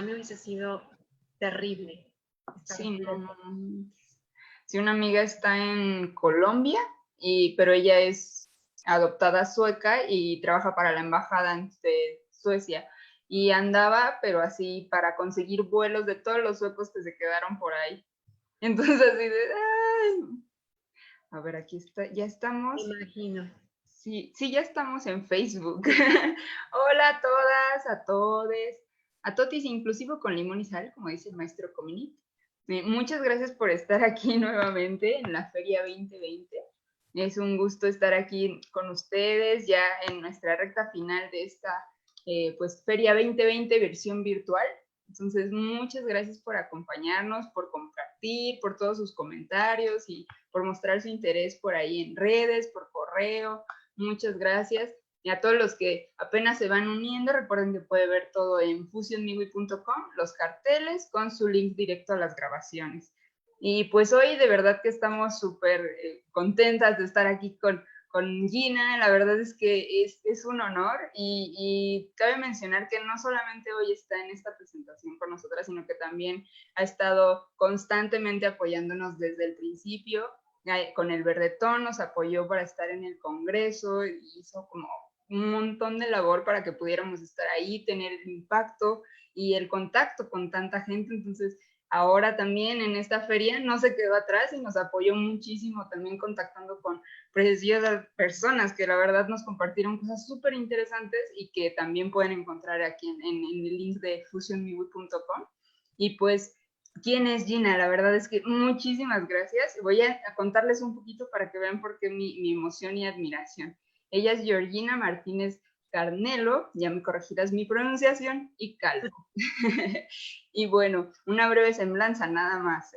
mí hubiese sido terrible. Sí, no. Sí, una amiga está en Colombia, pero ella es adoptada sueca y trabaja para la embajada de Suecia. Y andaba, pero así, para conseguir vuelos de todos los suecos que se quedaron por ahí. Entonces, así de, ay. A ver, aquí está, ya estamos. Me imagino. Sí, sí, ya estamos en Facebook. Hola a todas, a todes, a totis, inclusive con limón y sal, como dice el maestro Comini. Muchas gracias por estar aquí nuevamente en la Feria 2020. Es un gusto estar aquí con ustedes ya en nuestra recta final de esta pues Feria 2020 versión virtual. Entonces, muchas gracias por acompañarnos, por compartir, por todos sus comentarios y por mostrar su interés por ahí en redes, por correo. Muchas gracias. Y a todos los que apenas se van uniendo, recuerden que puede ver todo en fusionmiwi.com, los carteles con su link directo a las grabaciones. Y pues hoy de verdad que estamos súper contentas de estar aquí con Gina. La verdad es que es un honor y cabe mencionar que no solamente hoy está en esta presentación con nosotras, sino que también ha estado constantemente apoyándonos desde el principio. Con el Verdetón nos apoyó para estar en el Congreso y hizo como un montón de labor para que pudiéramos estar ahí, tener el impacto y el contacto con tanta gente. Entonces, ahora también en esta feria no se quedó atrás y nos apoyó muchísimo también contactando con preciosas personas que la verdad nos compartieron cosas súper interesantes y que también pueden encontrar aquí en el link de fusionmiwi.com. Y pues, ¿quién es Gina? La verdad es que muchísimas gracias. Voy a contarles un poquito para que vean por qué mi emoción y admiración. Ella es Georgina Martínez Carnelo, ya me corregirás mi pronunciación, y Calvo. Y bueno, una breve semblanza nada más.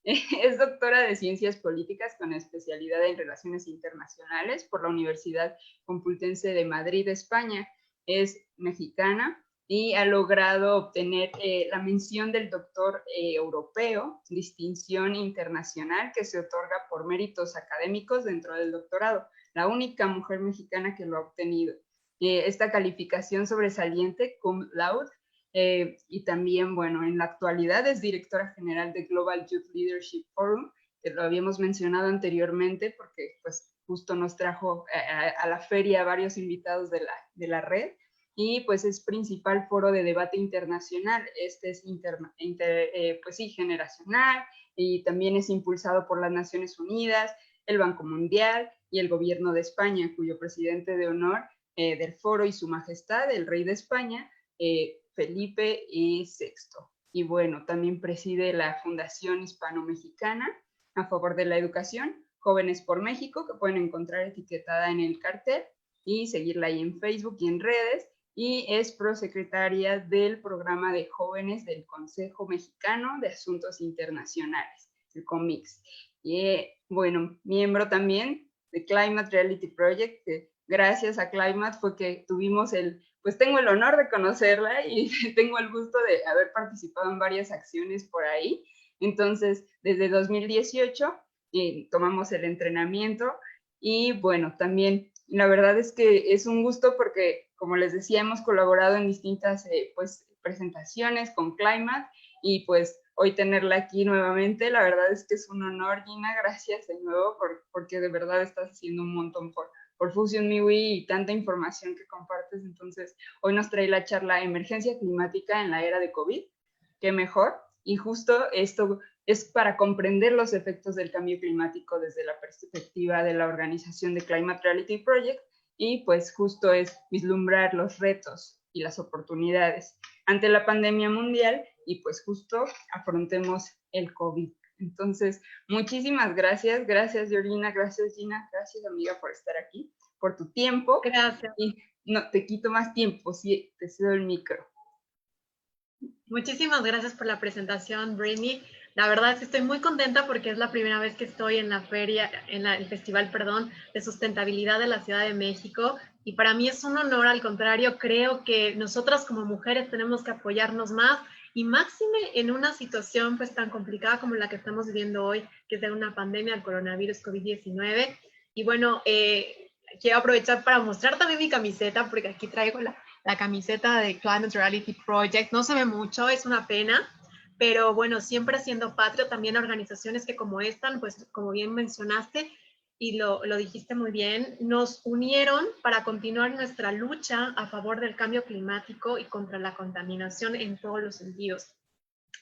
Es doctora de Ciencias Políticas con especialidad en Relaciones Internacionales por la Universidad Complutense de Madrid, España. Es mexicana y ha logrado obtener la mención del doctor europeo, distinción internacional que se otorga por méritos académicos dentro del doctorado, la única mujer mexicana que lo ha obtenido. Esta calificación sobresaliente, cum laude, y también, bueno, en la actualidad es directora general de Global Youth Leadership Forum, que lo habíamos mencionado anteriormente porque pues justo nos trajo a la feria varios invitados de la red, y pues es principal foro de debate internacional. Este es pues sí, generacional, y también es impulsado por las Naciones Unidas, el Banco Mundial y el Gobierno de España, cuyo presidente de honor del foro y su majestad, el rey de España, Felipe VI. Y bueno, también preside la Fundación Hispano-Mexicana a favor de la educación, Jóvenes por México, que pueden encontrar etiquetada en el cartel y seguirla ahí en Facebook y en redes. Y es prosecretaria del programa de jóvenes del Consejo Mexicano de Asuntos Internacionales, el COMIX. Y bueno, miembro también de Climate Reality Project, que gracias a Climate fue que tuvimos pues tengo el honor de conocerla y tengo el gusto de haber participado en varias acciones por ahí. Entonces, desde 2018 tomamos el entrenamiento y bueno, también la verdad es que es un gusto porque, como les decía, hemos colaborado en distintas pues, presentaciones con Climate y pues hoy tenerla aquí nuevamente, la verdad es que es un honor, Gina, gracias de nuevo porque de verdad estás haciendo un montón por Fusion MIWI y tanta información que compartes. Entonces, hoy nos trae la charla Emergencia Climática en la Era de COVID. Qué mejor. Y justo esto es para comprender los efectos del cambio climático desde la perspectiva de la organización de Climate Reality Project, y pues justo es vislumbrar los retos y las oportunidades ante la pandemia mundial y pues justo afrontemos el COVID. Entonces, muchísimas gracias. Gracias, Georgina. Gracias, Gina. Gracias, amiga, por estar aquí, por tu tiempo. Gracias. Y no te quito más tiempo, sí, te cedo el micro. Muchísimas gracias por la presentación, Britney. La verdad es que estoy muy contenta porque es la primera vez que estoy en la feria, el festival, perdón, de sustentabilidad de la Ciudad de México. Y para mí es un honor, al contrario, creo que nosotras como mujeres tenemos que apoyarnos más y máxime en una situación pues tan complicada como la que estamos viviendo hoy, que es de una pandemia del coronavirus COVID-19. Y bueno, quiero aprovechar para mostrar también mi camiseta, porque aquí traigo la camiseta de Climate Reality Project. No se ve mucho, es una pena, pero bueno, siempre siendo patrio, también organizaciones que como esta, pues como bien mencionaste, y lo dijiste muy bien, nos unieron para continuar nuestra lucha a favor del cambio climático y contra la contaminación en todos los sentidos.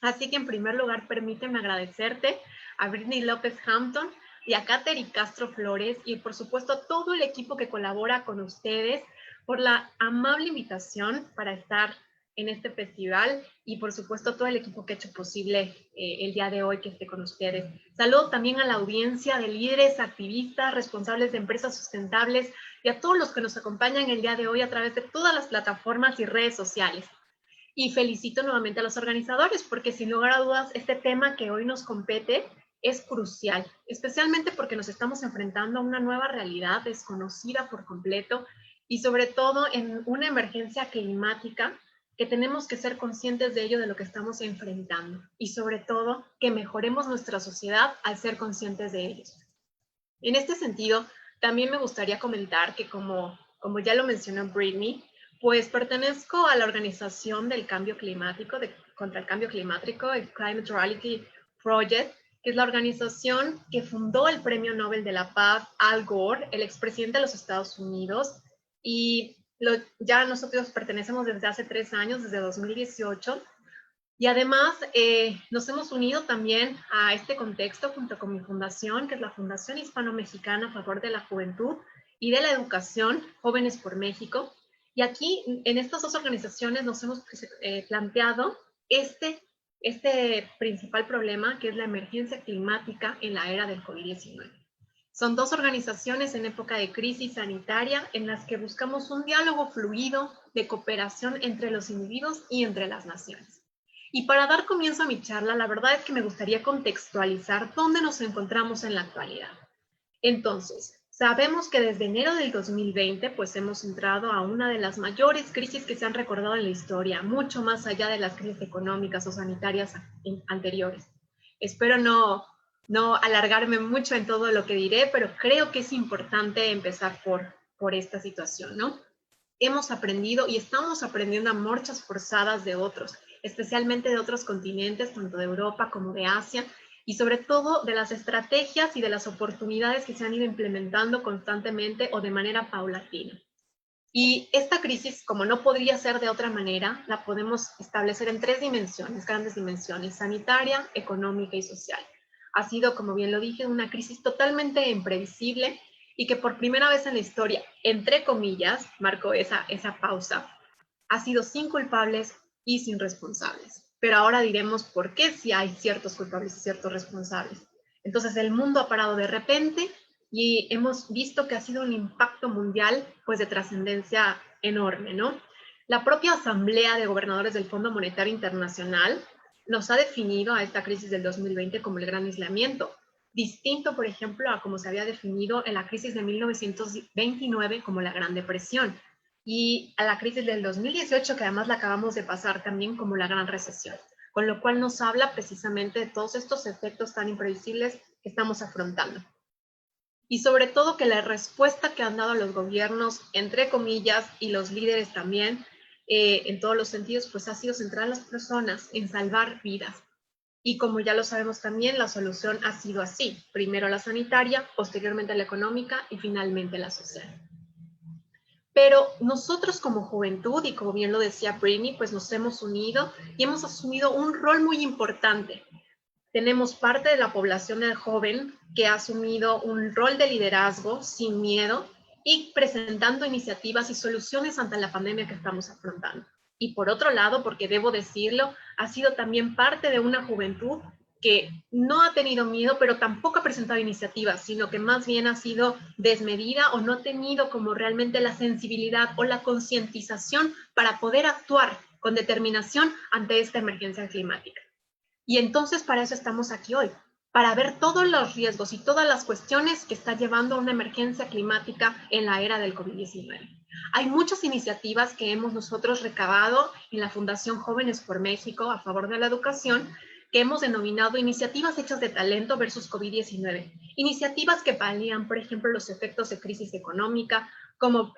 Así que en primer lugar, permíteme agradecerte a Brittany López Hampton y a Katherine Castro Flores y por supuesto a todo el equipo que colabora con ustedes por la amable invitación para estar en este festival y por supuesto todo el equipo que ha hecho posible el día de hoy que esté con ustedes. Saludo también a la audiencia de líderes, activistas, responsables de empresas sustentables y a todos los que nos acompañan el día de hoy a través de todas las plataformas y redes sociales. Y felicito nuevamente a los organizadores porque sin lugar a dudas este tema que hoy nos compete es crucial, especialmente porque nos estamos enfrentando a una nueva realidad desconocida por completo y sobre todo en una emergencia climática que tenemos que ser conscientes de ello, de lo que estamos enfrentando y sobre todo que mejoremos nuestra sociedad al ser conscientes de ello. En este sentido, también me gustaría comentar que como ya lo mencionó Brittany, pues pertenezco a la Organización del Cambio Climático, contra el Cambio Climático, el Climate Reality Project, que es la organización que fundó el Premio Nobel de la Paz, Al Gore, el expresidente de los Estados Unidos, y ya nosotros pertenecemos desde hace 3 años, desde 2018, y además nos hemos unido también a este contexto junto con mi fundación, que es la Fundación Hispano-Mexicana a favor de la Juventud y de la Educación, Jóvenes por México. Y aquí, en estas dos organizaciones, nos hemos planteado este principal problema, que es la emergencia climática en la era del COVID-19. Son dos organizaciones en época de crisis sanitaria en las que buscamos un diálogo fluido de cooperación entre los individuos y entre las naciones. Y para dar comienzo a mi charla, la verdad es que me gustaría contextualizar dónde nos encontramos en la actualidad. Entonces, sabemos que desde enero del 2020, pues hemos entrado a una de las mayores crisis que se han recordado en la historia, mucho más allá de las crisis económicas o sanitarias anteriores. Espero no alargarme mucho en todo lo que diré, pero creo que es importante empezar por esta situación, ¿no? Hemos aprendido y estamos aprendiendo a marchas forzadas de otros, especialmente de otros continentes, tanto de Europa como de Asia, y sobre todo de las estrategias y de las oportunidades que se han ido implementando constantemente o de manera paulatina. Y esta crisis, como no podría ser de otra manera, la podemos establecer en 3 dimensiones, grandes dimensiones: sanitaria, económica y social. Ha sido, como bien lo dije, una crisis totalmente imprevisible y que por primera vez en la historia, entre comillas, marcó esa pausa, ha sido sin culpables y sin responsables. Pero ahora diremos por qué si hay ciertos culpables y ciertos responsables. Entonces el mundo ha parado de repente y hemos visto que ha sido un impacto mundial pues de trascendencia enorme, ¿no? La propia Asamblea de Gobernadores del Fondo Monetario Internacional nos ha definido a esta crisis del 2020 como el gran aislamiento, distinto, por ejemplo, a como se había definido en la crisis de 1929 como la Gran Depresión, y a la crisis del 2018, que además la acabamos de pasar también como la Gran Recesión, con lo cual nos habla precisamente de todos estos efectos tan imprevisibles que estamos afrontando. Y sobre todo que la respuesta que han dado los gobiernos, entre comillas, y los líderes también, en todos los sentidos, pues ha sido centrar en las personas, en salvar vidas. Y como ya lo sabemos también, la solución ha sido así: primero la sanitaria, posteriormente la económica y finalmente la social. Pero nosotros como juventud, y como bien lo decía Brittany, pues nos hemos unido y hemos asumido un rol muy importante. Tenemos parte de la población del joven que ha asumido un rol de liderazgo sin miedo y presentando iniciativas y soluciones ante la pandemia que estamos afrontando. Y por otro lado, porque debo decirlo, ha sido también parte de una juventud que no ha tenido miedo, pero tampoco ha presentado iniciativas, sino que más bien ha sido desmedida o no ha tenido como realmente la sensibilidad o la concientización para poder actuar con determinación ante esta emergencia climática. Y entonces para eso estamos aquí hoy, para ver todos los riesgos y todas las cuestiones que está llevando a una emergencia climática en la era del COVID-19. Hay muchas iniciativas que hemos nosotros recabado en la Fundación Jóvenes por México a favor de la educación, que hemos denominado iniciativas hechas de talento versus COVID-19. Iniciativas que palían, por ejemplo, los efectos de crisis económica, como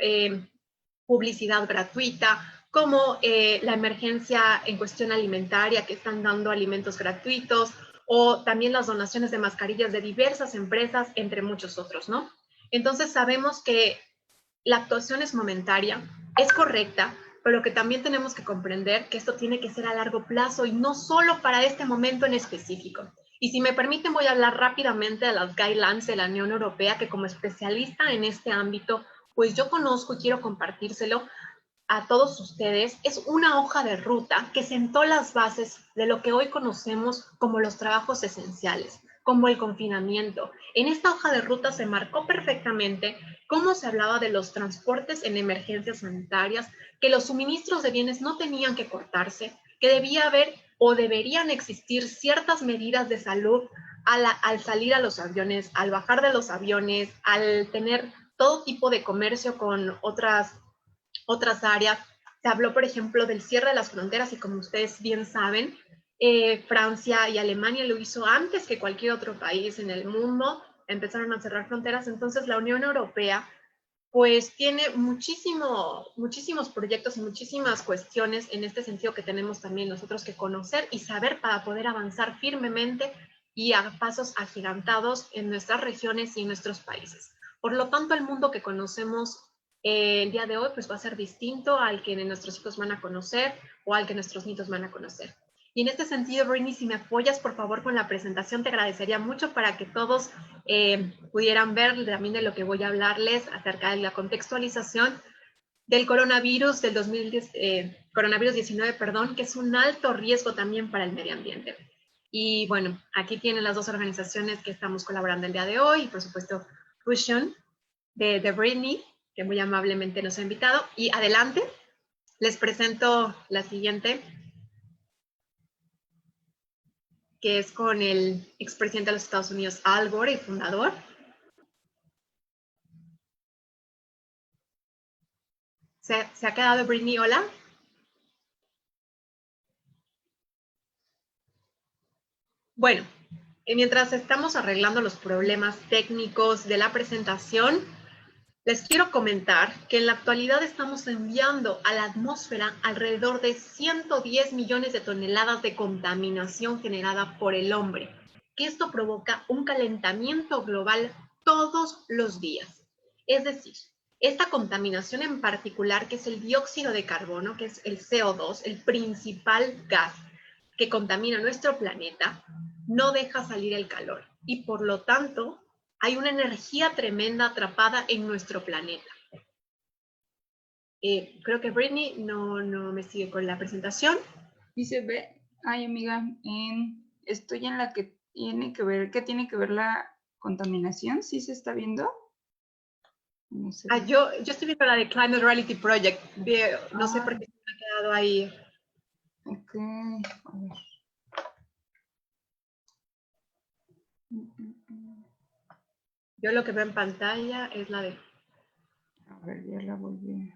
publicidad gratuita, como la emergencia en cuestión alimentaria, que están dando alimentos gratuitos, o también las donaciones de mascarillas de diversas empresas, entre muchos otros, ¿no? Entonces sabemos que la actuación es momentaria, es correcta, pero que también tenemos que comprender que esto tiene que ser a largo plazo y no solo para este momento en específico. Y si me permiten, voy a hablar rápidamente de las guidelines de la Unión Europea, que como especialista en este ámbito, pues yo conozco y quiero compartírselo a todos ustedes. Es una hoja de ruta que sentó las bases de lo que hoy conocemos como los trabajos esenciales, como el confinamiento. En esta hoja de ruta se marcó perfectamente cómo se hablaba de los transportes en emergencias sanitarias, que los suministros de bienes no tenían que cortarse, que debía haber o deberían existir ciertas medidas de salud al salir a los aviones, al bajar de los aviones, al tener todo tipo de comercio con otras áreas. Se habló, por ejemplo, del cierre de las fronteras y como ustedes bien saben, Francia y Alemania lo hizo antes que cualquier otro país en el mundo, empezaron a cerrar fronteras. Entonces la Unión Europea pues tiene muchísimos proyectos y muchísimas cuestiones en este sentido que tenemos también nosotros que conocer y saber para poder avanzar firmemente y a pasos agigantados en nuestras regiones y en nuestros países. Por lo tanto, el mundo que conocemos el día de hoy pues va a ser distinto al que nuestros hijos van a conocer o al que nuestros nietos van a conocer. Y en este sentido, Britney, si me apoyas por favor con la presentación, te agradecería mucho para que todos pudieran ver también de lo que voy a hablarles acerca de la contextualización del coronavirus del coronavirus 19, perdón, que es un alto riesgo también para el medio ambiente. Y bueno, aquí tienen las dos organizaciones que estamos colaborando el día de hoy, y por supuesto Fusion de Britney, que muy amablemente nos ha invitado. Y adelante, les presento la siguiente, que es con el expresidente de los Estados Unidos, Al Gore, y fundador. ¿Se ha quedado Britney? Hola. Bueno, mientras estamos arreglando los problemas técnicos de la presentación, les quiero comentar que en la actualidad estamos enviando a la atmósfera alrededor de 110 millones de toneladas de contaminación generada por el hombre, que esto provoca un calentamiento global todos los días. Es decir, esta contaminación en particular, que es el dióxido de carbono, que es el CO2, el principal gas que contamina nuestro planeta, no deja salir el calor y por lo tanto hay una energía tremenda atrapada en nuestro planeta. Creo que Britney no me sigue con la presentación. ¿Y se ve? Ay, amiga, estoy en la que tiene que ver, ¿qué tiene que ver la contaminación? ¿Sí se está viendo? No sé. Yo estoy viendo la de Climate Reality Project. No sé por qué se me ha quedado ahí. Ok, a ver. Yo lo que veo en pantalla es la de... A ver, ya la volví.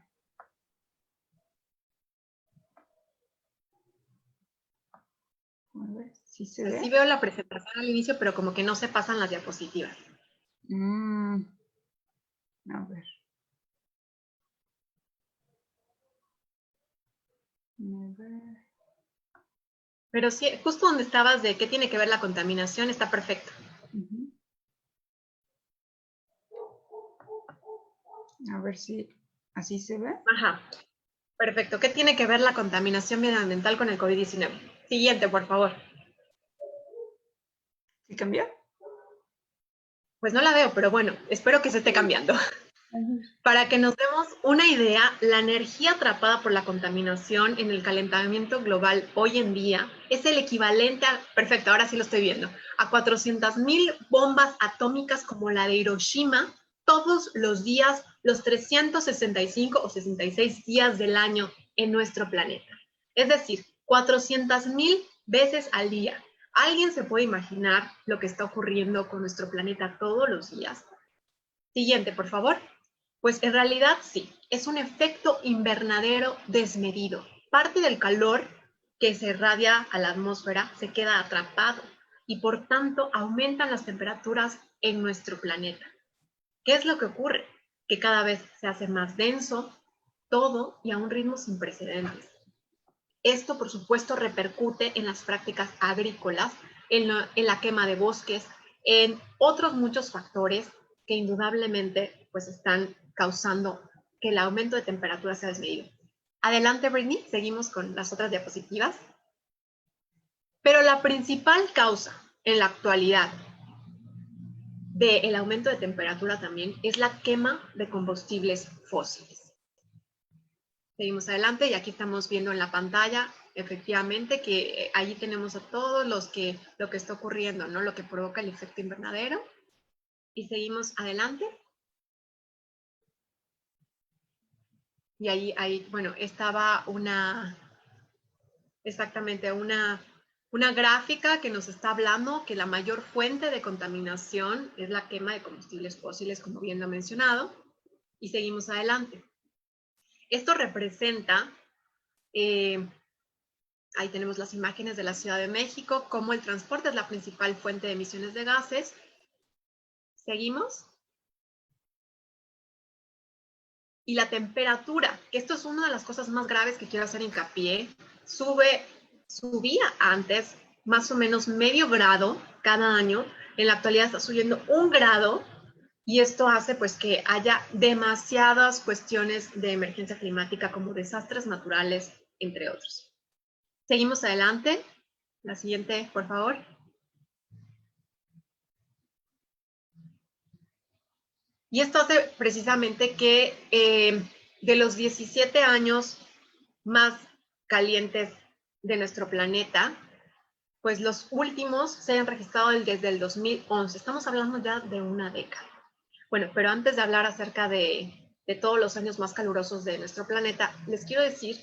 A ver, ¿sí se ve? Sí veo la presentación al inicio, pero como que no se pasan las diapositivas. A ver. A ver. Pero sí, justo donde estabas de qué tiene que ver la contaminación, está perfecto. A ver si así se ve. Ajá, perfecto. ¿Qué tiene que ver la contaminación medioambiental con el COVID-19? Siguiente, por favor. ¿Sí cambió? Pues no la veo, pero bueno, espero que se esté cambiando. Para que nos demos una idea, la energía atrapada por la contaminación en el calentamiento global hoy en día es el equivalente a, perfecto, ahora sí lo estoy viendo, a 400,000 bombas atómicas como la de Hiroshima todos los días, los 365 o 66 días del año en nuestro planeta. Es decir, 400,000 veces al día. ¿Alguien se puede imaginar lo que está ocurriendo con nuestro planeta todos los días? Siguiente, por favor. Pues en realidad sí, es un efecto invernadero desmedido. Parte del calor que se irradia a la atmósfera se queda atrapado y por tanto aumentan las temperaturas en nuestro planeta. ¿Qué es lo que ocurre? Que cada vez se hace más denso, todo y a un ritmo sin precedentes. Esto, por supuesto, repercute en las prácticas agrícolas, en la quema de bosques, en otros muchos factores que indudablemente pues, están causando que el aumento de temperatura sea desmedido. Adelante, Brittany, seguimos con las otras diapositivas. Pero la principal causa en la actualidad del aumento de temperatura también es la quema de combustibles fósiles. Seguimos adelante y aquí estamos viendo en la pantalla efectivamente que allí tenemos a todos lo que está ocurriendo, ¿no? Lo que provoca el efecto invernadero. Y seguimos adelante. Y ahí bueno, estaba exactamente una gráfica que nos está hablando que la mayor fuente de contaminación es la quema de combustibles fósiles, como bien lo he mencionado. Y seguimos adelante. Esto representa, ahí tenemos las imágenes de la Ciudad de México, cómo el transporte es la principal fuente de emisiones de gases. Seguimos. Y la temperatura, que esto es una de las cosas más graves que quiero hacer hincapié, subía antes más o menos medio grado cada año, en la actualidad está subiendo 1 grado, y esto hace pues que haya demasiadas cuestiones de emergencia climática como desastres naturales, entre otros. Seguimos adelante. La siguiente, por favor. Y esto hace precisamente que de los 17 años más calientes de nuestro planeta, pues los últimos se hayan registrado desde el 2011. Estamos hablando ya de una década. Bueno, pero antes de hablar acerca de todos los años más calurosos de nuestro planeta, les quiero decir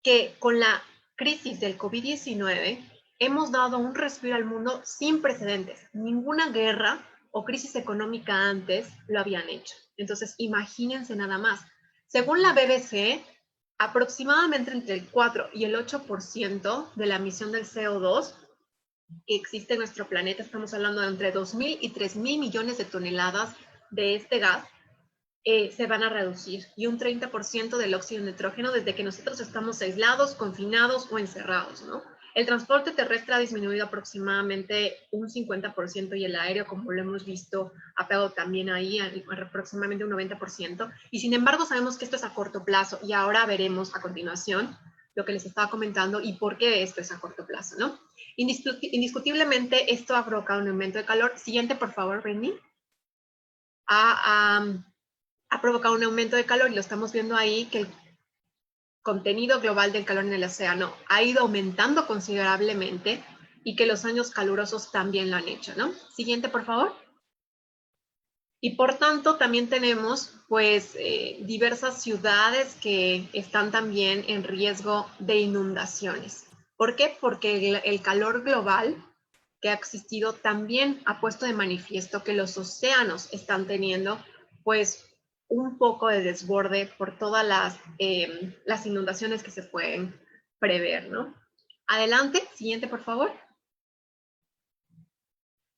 que con la crisis del COVID-19 hemos dado un respiro al mundo sin precedentes. Ninguna guerra o crisis económica antes lo habían hecho. Entonces, imagínense nada más. Según la BBC, aproximadamente entre el 4 y el 8% de la emisión del CO2 que existe en nuestro planeta, estamos hablando de entre 2.000 y 3.000 millones de toneladas de este gas, se van a reducir, y un 30% del óxido de nitrógeno desde que nosotros estamos aislados, confinados o encerrados, ¿no? El transporte terrestre ha disminuido aproximadamente un 50% y el aéreo, como lo hemos visto, ha pegado también ahí aproximadamente un 90%. Y sin embargo sabemos que esto es a corto plazo, y ahora veremos a continuación lo que les estaba comentando y por qué esto es a corto plazo, ¿no? Indiscutiblemente esto ha provocado un aumento de calor. Siguiente, por favor, Britney. Ha provocado un aumento de calor, y lo estamos viendo ahí, que el contenido global del calor en el océano ha ido aumentando considerablemente, y que los años calurosos también lo han hecho, ¿no? Siguiente, por favor. Y por tanto, también tenemos, pues, diversas ciudades que están también en riesgo de inundaciones. ¿Por qué? Porque el calor global que ha existido también ha puesto de manifiesto que los océanos están teniendo, pues, un poco de desborde por todas las inundaciones que se pueden prever, ¿no? Adelante, siguiente, por favor.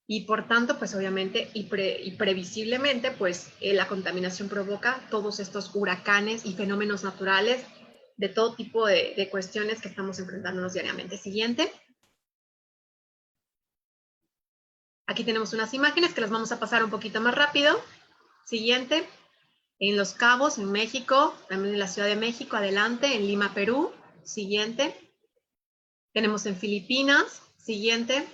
Y por tanto, pues obviamente y previsiblemente, pues la contaminación provoca todos estos huracanes y fenómenos naturales de todo tipo de cuestiones que estamos enfrentándonos diariamente. Siguiente. Aquí tenemos unas imágenes que las vamos a pasar un poquito más rápido. Siguiente. En Los Cabos, en México, también en la Ciudad de México, adelante, en Lima, Perú. Siguiente. Tenemos en Filipinas. Siguiente.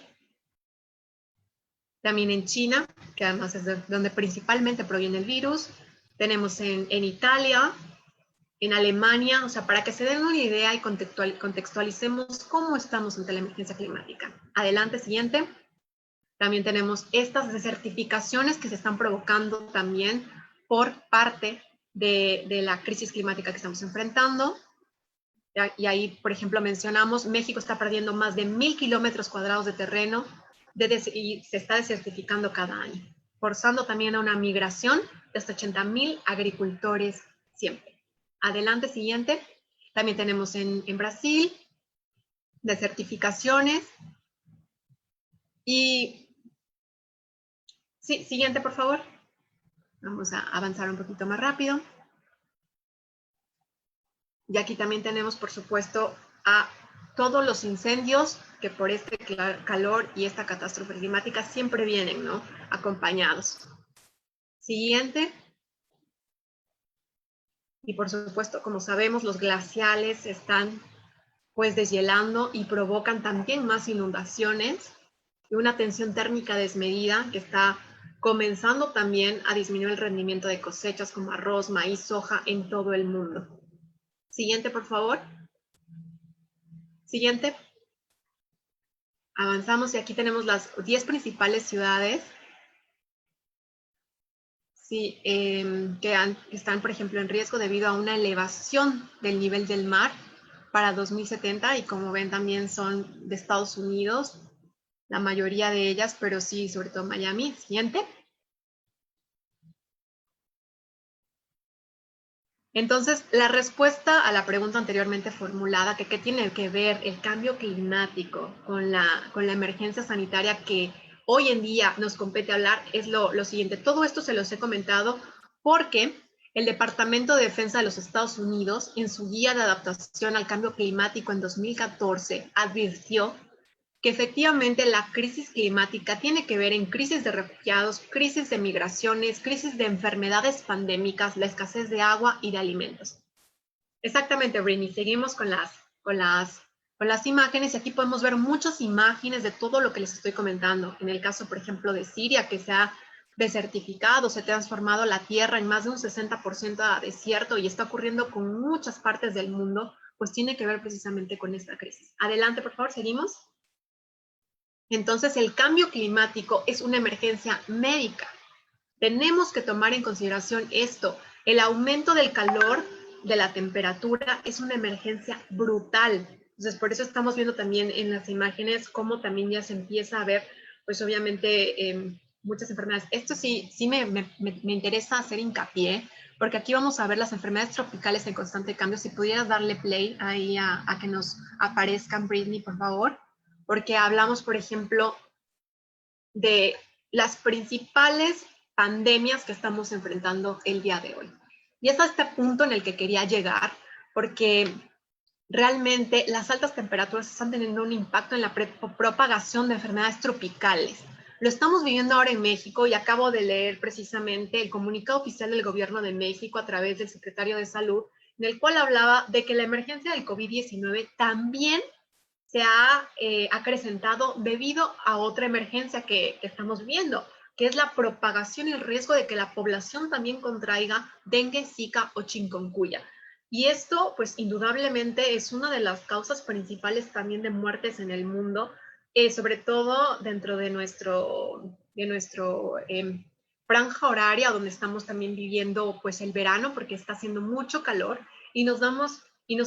También en China, que además es de donde principalmente proviene el virus. Tenemos en Italia, en Alemania, o sea, para que se den una idea y contextualicemos cómo estamos ante la emergencia climática. Adelante, siguiente. También tenemos estas desertificaciones que se están provocando también por parte de la crisis climática que estamos enfrentando. Y ahí, por ejemplo, mencionamos, México está perdiendo más de 1.000 kilómetros cuadrados de terreno y se está desertificando cada año, forzando también a una migración de hasta 80.000 agricultores siempre. Adelante, siguiente. También tenemos en Brasil desertificaciones. Y sí, siguiente, por favor. Vamos a avanzar un poquito más rápido. Y aquí también tenemos, por supuesto, a todos los incendios que por este calor y esta catástrofe climática siempre vienen, ¿no? Acompañados. Siguiente. Y por supuesto, como sabemos, los glaciales están pues deshielando y provocan también más inundaciones y una tensión térmica desmedida que está comenzando también a disminuir el rendimiento de cosechas como arroz, maíz, soja en todo el mundo. Siguiente, por favor. Siguiente. Avanzamos y aquí tenemos las 10 principales ciudades sí, que están, por ejemplo, en riesgo debido a una elevación del nivel del mar para 2070 y como ven también son de Estados Unidos, la mayoría de ellas, pero sí, sobre todo Miami. Siguiente. Entonces, la respuesta a la pregunta anteriormente formulada, que qué tiene que ver el cambio climático con la emergencia sanitaria que hoy en día nos compete hablar, es lo siguiente. Todo esto se los he comentado porque el Departamento de Defensa de los Estados Unidos, en su guía de adaptación al cambio climático en 2014, advirtió que efectivamente la crisis climática tiene que ver en crisis de refugiados, crisis de migraciones, crisis de enfermedades pandémicas, la escasez de agua y de alimentos. Exactamente, Britney. Seguimos con las imágenes y aquí podemos ver muchas imágenes de todo lo que les estoy comentando. En el caso, por ejemplo, de Siria, que se ha desertificado, se ha transformado la tierra en más de un 60% a desierto y está ocurriendo con muchas partes del mundo, pues tiene que ver precisamente con esta crisis. Adelante, por favor, seguimos. Entonces, el cambio climático es una emergencia médica. Tenemos que tomar en consideración esto. El aumento del calor, de la temperatura, es una emergencia brutal. Entonces, por eso estamos viendo también en las imágenes cómo también ya se empieza a ver, pues obviamente, muchas enfermedades. Esto sí me interesa hacer hincapié, porque aquí vamos a ver las enfermedades tropicales en constante cambio. Si pudieras darle play ahí a que nos aparezcan, Britney, por favor, porque hablamos, por ejemplo, de las principales pandemias que estamos enfrentando el día de hoy. Y es a este punto en el que quería llegar, porque realmente las altas temperaturas están teniendo un impacto en la propagación de enfermedades tropicales. Lo estamos viviendo ahora en México y acabo de leer precisamente el comunicado oficial del gobierno de México a través del secretario de Salud, en el cual hablaba de que la emergencia del COVID-19 también se ha acrecentado debido a otra emergencia que estamos viendo, que es la propagación y el riesgo de que la población también contraiga dengue, zika o chikungunya. Y esto, pues indudablemente, es una de las causas principales también de muertes en el mundo, sobre todo dentro de nuestro franja horaria, donde estamos también viviendo pues el verano, porque está haciendo mucho calor y nos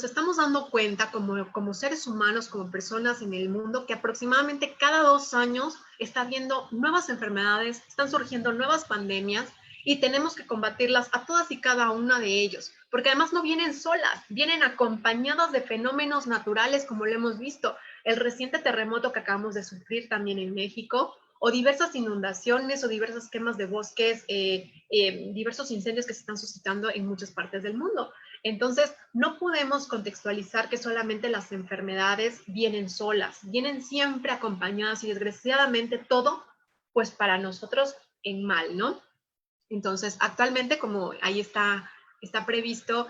estamos dando cuenta como seres humanos, como personas en el mundo, que aproximadamente cada 2 años está habiendo nuevas enfermedades, están surgiendo nuevas pandemias y tenemos que combatirlas a todas y cada una de ellos, porque además no vienen solas, vienen acompañadas de fenómenos naturales como lo hemos visto, el reciente terremoto que acabamos de sufrir también en México, o diversas inundaciones o diversas quemas de bosques, diversos incendios que se están suscitando en muchas partes del mundo. Entonces, no podemos contextualizar que solamente las enfermedades vienen solas, vienen siempre acompañadas y desgraciadamente todo, pues para nosotros en mal, ¿no? Entonces, actualmente, como ahí está previsto,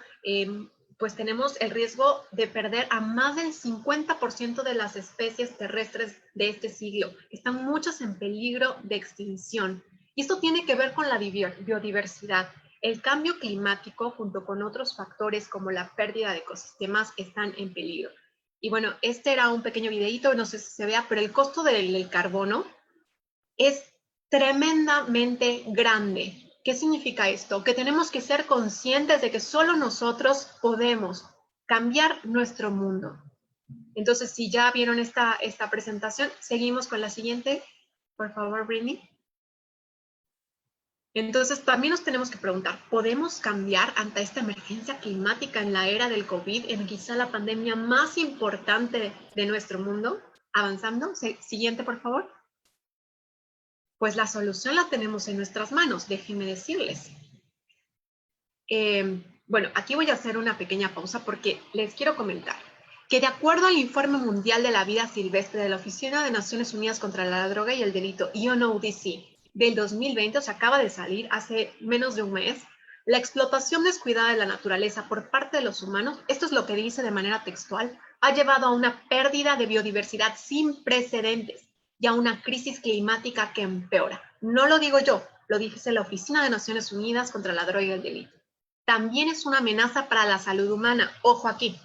pues tenemos el riesgo de perder a más del 50% de las especies terrestres de este siglo. Están muchas en peligro de extinción. Y esto tiene que ver con la biodiversidad. El cambio climático, junto con otros factores como la pérdida de ecosistemas, están en peligro. Y bueno, este era un pequeño videito, no sé si se vea, pero el costo del carbono es tremendamente grande. ¿Qué significa esto? Que tenemos que ser conscientes de que solo nosotros podemos cambiar nuestro mundo. Entonces, si ya vieron esta presentación, seguimos con la siguiente. Por favor, Britney. Entonces, también nos tenemos que preguntar, ¿podemos cambiar ante esta emergencia climática en la era del COVID, en quizá la pandemia más importante de nuestro mundo? Avanzando. Siguiente, por favor. Pues la solución la tenemos en nuestras manos, déjenme decirles. Bueno, aquí voy a hacer una pequeña pausa porque les quiero comentar que de acuerdo al Informe Mundial de la Vida Silvestre de la Oficina de Naciones Unidas contra la Droga y el Delito, UNODC, del 2020, o sea, acaba de salir hace menos de un mes, la explotación descuidada de la naturaleza por parte de los humanos, esto es lo que dice de manera textual, ha llevado a una pérdida de biodiversidad sin precedentes y a una crisis climática que empeora. No lo digo yo, lo dice la Oficina de Naciones Unidas contra la Droga y el Delito. También es una amenaza para la salud humana, ojo aquí,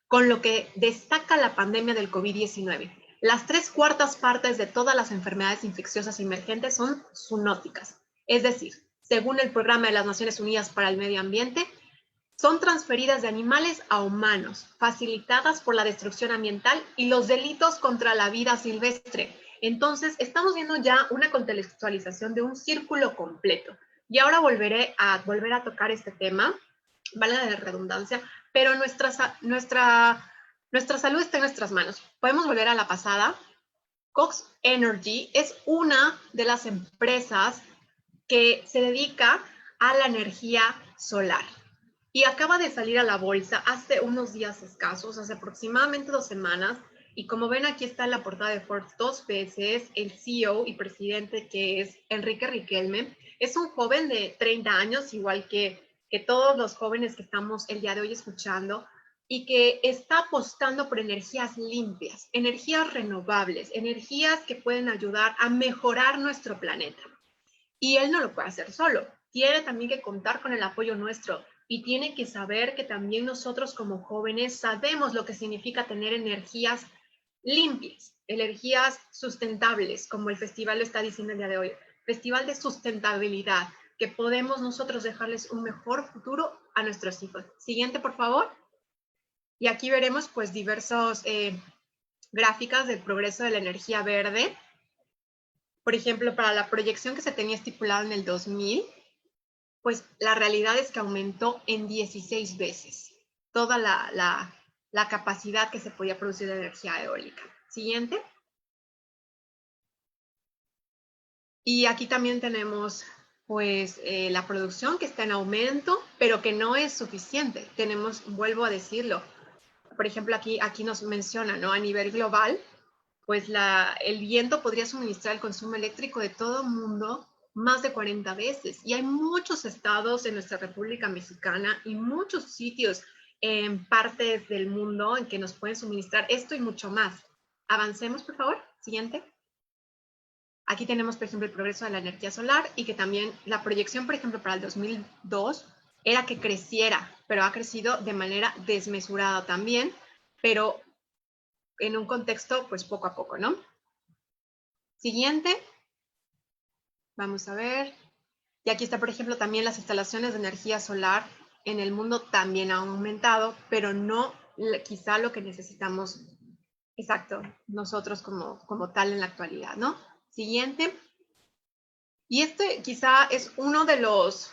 con lo que destaca la pandemia del COVID-19. Las 3/4 de todas las enfermedades infecciosas emergentes son zoonóticas, es decir, según el Programa de las Naciones Unidas para el Medio Ambiente, son transferidas de animales a humanos, facilitadas por la destrucción ambiental y los delitos contra la vida silvestre. Entonces, estamos viendo ya una contextualización de un círculo completo. Y ahora volveré a tocar este tema, vale la redundancia, pero nuestra salud está en nuestras manos. Podemos volver a la pasada. Cox Energy es una de las empresas que se dedica a la energía solar y acaba de salir a la bolsa hace unos días escasos, hace aproximadamente 2 semanas. Y como ven, aquí está en la portada de Forbes 2 veces, el CEO y presidente, que es Enrique Riquelme. Es un joven de 30 años, igual que todos los jóvenes que estamos el día de hoy escuchando, y que está apostando por energías limpias, energías renovables, energías que pueden ayudar a mejorar nuestro planeta. Y él no lo puede hacer solo, tiene también que contar con el apoyo nuestro y tiene que saber que también nosotros como jóvenes sabemos lo que significa tener energías limpias, energías sustentables, como el festival lo está diciendo el día de hoy, festival de sustentabilidad, que podemos nosotros dejarles un mejor futuro a nuestros hijos. Siguiente, por favor. Y aquí veremos pues diversos gráficas del progreso de la energía verde. Por ejemplo, para la proyección que se tenía estipulada en el 2000, pues la realidad es que aumentó en 16 veces toda la capacidad que se podía producir de energía eólica. Siguiente. Y aquí también tenemos pues la producción que está en aumento, pero que no es suficiente. Tenemos, vuelvo a decirlo, por ejemplo, aquí nos menciona, ¿no? A nivel global, pues el viento podría suministrar el consumo eléctrico de todo el mundo más de 40 veces. Y hay muchos estados en nuestra República Mexicana y muchos sitios en partes del mundo en que nos pueden suministrar esto y mucho más. Avancemos, por favor. Siguiente. Aquí tenemos, por ejemplo, el progreso de la energía solar y que también la proyección, por ejemplo, para el 2002 era que creciera, pero ha crecido de manera desmesurada también, pero en un contexto, pues poco a poco, ¿no? Siguiente. Vamos a ver. Y aquí está, por ejemplo, también las instalaciones de energía solar en el mundo también han aumentado, pero no quizá lo que necesitamos, exacto, nosotros como tal en la actualidad, ¿no? Siguiente. Y este quizá es uno de los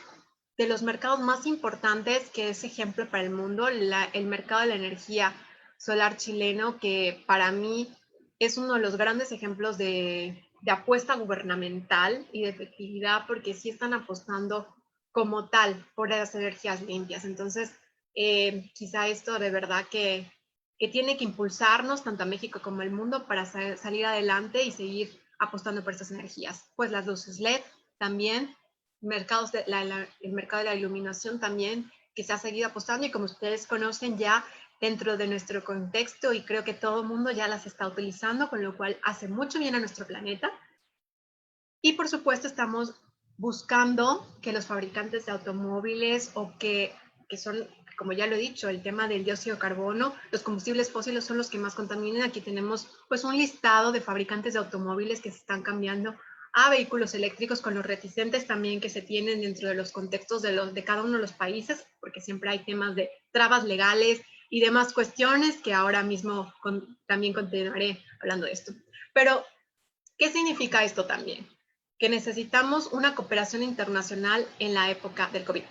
mercados más importantes que es ejemplo para el mundo, el mercado de la energía solar chileno, que para mí es uno de los grandes ejemplos de apuesta gubernamental y de efectividad, porque sí están apostando como tal por las energías limpias. Entonces, quizá esto de verdad que tiene que impulsarnos tanto a México como al mundo para salir adelante y seguir apostando por estas energías. Pues las luces LED también, el mercado de la iluminación también, que se ha seguido apostando y como ustedes conocen ya dentro de nuestro contexto y creo que todo el mundo ya las está utilizando, con lo cual hace mucho bien a nuestro planeta. Y por supuesto estamos buscando que los fabricantes de automóviles o que son, como ya lo he dicho, el tema del dióxido de carbono, los combustibles fósiles son los que más contaminan. Aquí tenemos pues un listado de fabricantes de automóviles que se están cambiando a vehículos eléctricos con los reticentes también que se tienen dentro de los contextos de cada uno de los países, porque siempre hay temas de trabas legales y demás cuestiones que ahora mismo también continuaré hablando de esto. Pero, ¿qué significa esto también? Que necesitamos una cooperación internacional en la época del COVID.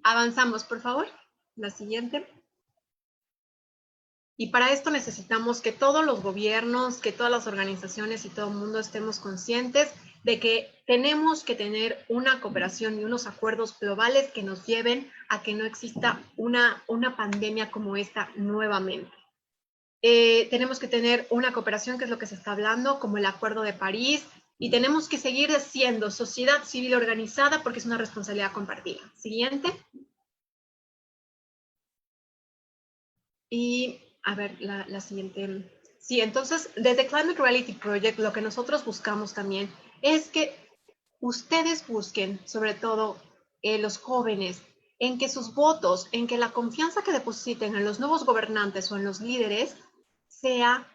Avanzamos, por favor. La siguiente. Y para esto necesitamos que todos los gobiernos, que todas las organizaciones y todo el mundo estemos conscientes de que tenemos que tener una cooperación y unos acuerdos globales que nos lleven a que no exista una pandemia como esta nuevamente. Tenemos que tener una cooperación, que es lo que se está hablando, como el Acuerdo de París, y tenemos que seguir siendo sociedad civil organizada porque es una responsabilidad compartida. Siguiente. Y, a ver, la siguiente. Sí, entonces, desde Climate Reality Project, lo que nosotros buscamos también es que ustedes busquen, sobre todo los jóvenes, en que sus votos, en que la confianza que depositen en los nuevos gobernantes o en los líderes sea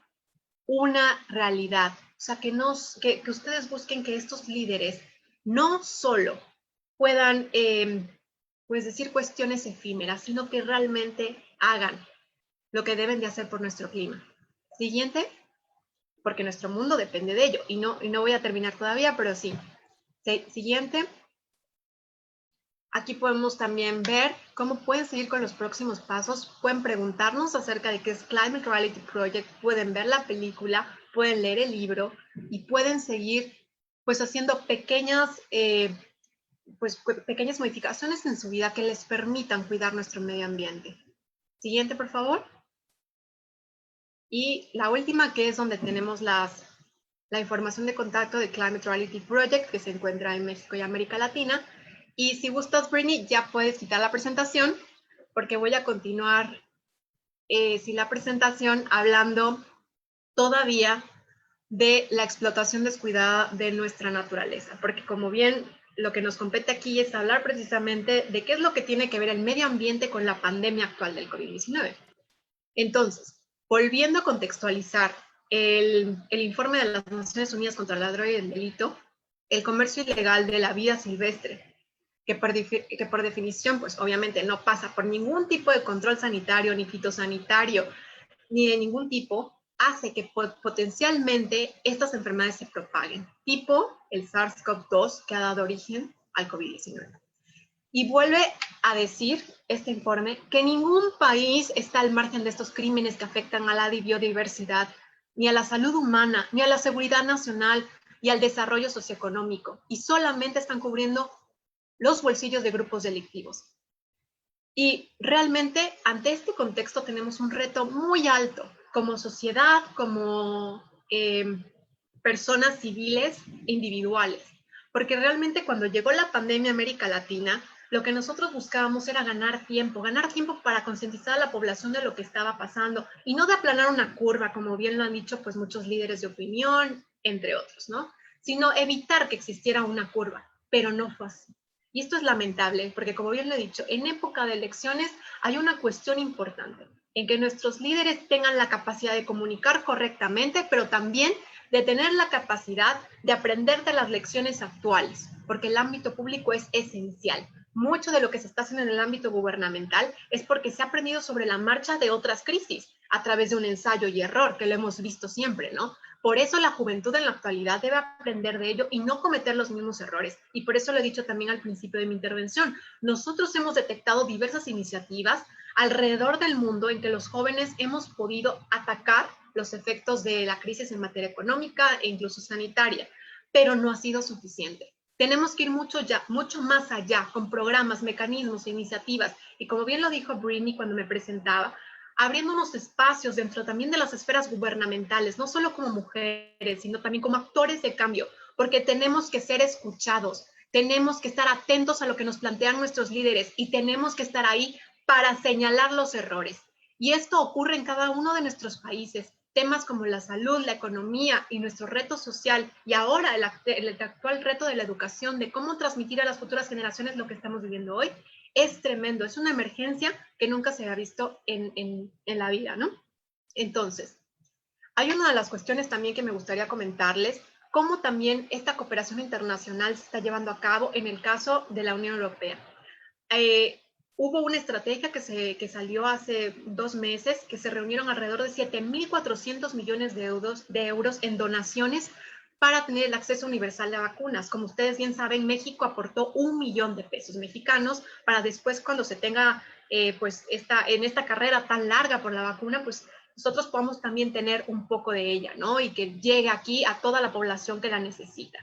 una realidad. O sea, que ustedes busquen que estos líderes no solo puedan pues decir cuestiones efímeras, sino que realmente hagan lo que deben de hacer por nuestro clima. Siguiente, porque nuestro mundo depende de ello. Y no voy a terminar todavía, pero sí. Siguiente. Aquí podemos también ver cómo pueden seguir con los próximos pasos. Pueden preguntarnos acerca de qué es Climate Reality Project, pueden ver la película, pueden leer el libro y pueden seguir pues haciendo pequeñas modificaciones en su vida que les permitan cuidar nuestro medio ambiente. Siguiente, por favor. Y la última, que es donde tenemos la información de contacto de Climate Reality Project, que se encuentra en México y América Latina. Y si gustas, Britney, ya puedes quitar la presentación, porque voy a continuar sin la presentación hablando todavía de la explotación descuidada de nuestra naturaleza, porque como bien lo que nos compete aquí es hablar precisamente de qué es lo que tiene que ver el medio ambiente con la pandemia actual del COVID-19. Entonces, volviendo a contextualizar el informe de las Naciones Unidas contra la droga y el delito, el comercio ilegal de la vida silvestre, que por definición, pues obviamente no pasa por ningún tipo de control sanitario, ni fitosanitario, ni de ningún tipo, hace que potencialmente estas enfermedades se propaguen, tipo el SARS-CoV-2 que ha dado origen al COVID-19. Y vuelve a decir este informe que ningún país está al margen de estos crímenes que afectan a la biodiversidad, ni a la salud humana, ni a la seguridad nacional y al desarrollo socioeconómico, y solamente están cubriendo los bolsillos de grupos delictivos. Y realmente ante este contexto tenemos un reto muy alto como sociedad, como personas civiles individuales, porque realmente cuando llegó la pandemia a América Latina, lo que nosotros buscábamos era ganar tiempo para concientizar a la población de lo que estaba pasando y no de aplanar una curva, como bien lo han dicho pues muchos líderes de opinión, entre otros, ¿no? Sino evitar que existiera una curva, pero no fue así. Y esto es lamentable, porque como bien lo he dicho, en época de elecciones hay una cuestión importante, en que nuestros líderes tengan la capacidad de comunicar correctamente, pero también de tener la capacidad de aprender de las lecciones actuales, porque el ámbito público es esencial. Mucho de lo que se está haciendo en el ámbito gubernamental es porque se ha aprendido sobre la marcha de otras crisis, a través de un ensayo y error, que lo hemos visto siempre, ¿no? Por eso la juventud en la actualidad debe aprender de ello y no cometer los mismos errores. Y por eso lo he dicho también al principio de mi intervención. Nosotros hemos detectado diversas iniciativas alrededor del mundo en que los jóvenes hemos podido atacar los efectos de la crisis en materia económica e incluso sanitaria, pero no ha sido suficiente. Tenemos que ir mucho más allá con programas, mecanismos, iniciativas. Y como bien lo dijo Britney cuando me presentaba, abriendo unos espacios dentro también de las esferas gubernamentales, no solo como mujeres, sino también como actores de cambio, porque tenemos que ser escuchados, tenemos que estar atentos a lo que nos plantean nuestros líderes y tenemos que estar ahí para señalar los errores. Y esto ocurre en cada uno de nuestros países. Temas como la salud, la economía y nuestro reto social, y ahora el actual reto de la educación, de cómo transmitir a las futuras generaciones lo que estamos viviendo hoy, es tremendo, es una emergencia que nunca se había visto en la vida, ¿no? Entonces, hay una de las cuestiones también que me gustaría comentarles, cómo también esta cooperación internacional se está llevando a cabo en el caso de la Unión Europea. Hubo una estrategia que salió hace 2 meses, que se reunieron alrededor de 7.400 millones de euros en donaciones para tener el acceso universal a vacunas. Como ustedes bien saben, México aportó 1 millón de pesos mexicanos para después, cuando se tenga pues en esta carrera tan larga por la vacuna, pues nosotros podamos también tener un poco de ella, ¿no? Y que llegue aquí a toda la población que la necesita.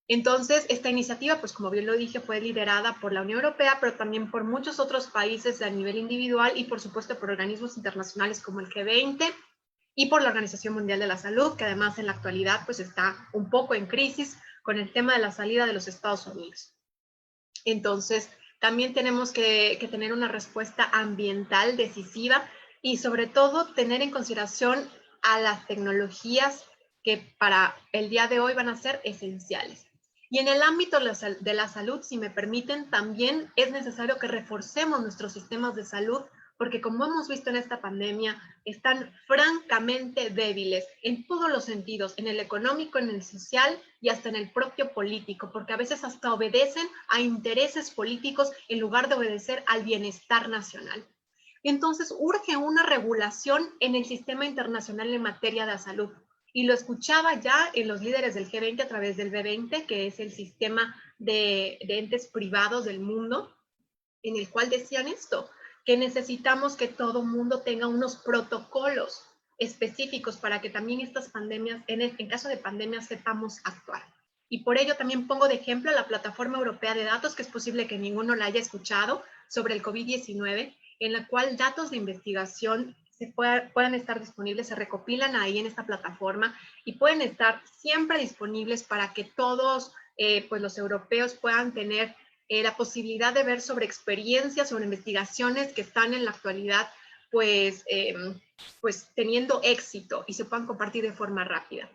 Entonces, esta iniciativa, pues como bien lo dije, fue liderada por la Unión Europea, pero también por muchos otros países a nivel individual y por supuesto por organismos internacionales como el G20 y por la Organización Mundial de la Salud, que además en la actualidad pues está un poco en crisis con el tema de la salida de los Estados Unidos. Entonces, también tenemos que tener una respuesta ambiental decisiva y sobre todo tener en consideración a las tecnologías que para el día de hoy van a ser esenciales. Y en el ámbito de la salud, si me permiten, también es necesario que reforcemos nuestros sistemas de salud, porque como hemos visto en esta pandemia, están francamente débiles en todos los sentidos, en el económico, en el social y hasta en el propio político, porque a veces hasta obedecen a intereses políticos en lugar de obedecer al bienestar nacional. Entonces, urge una regulación en el sistema internacional en materia de salud. Y lo escuchaba ya en los líderes del G20 a través del B20, que es el sistema de entes privados del mundo, en el cual decían esto, que necesitamos que todo mundo tenga unos protocolos específicos para que también estas pandemias, en caso de pandemias, sepamos actuar. Y por ello también pongo de ejemplo la Plataforma Europea de Datos, que es posible que ninguno la haya escuchado, sobre el COVID-19, en la cual datos de investigación puedan estar disponibles, se recopilan ahí en esta plataforma y pueden estar siempre disponibles para que todos pues los europeos puedan tener la posibilidad de ver sobre experiencias, sobre investigaciones que están en la actualidad pues teniendo éxito y se puedan compartir de forma rápida.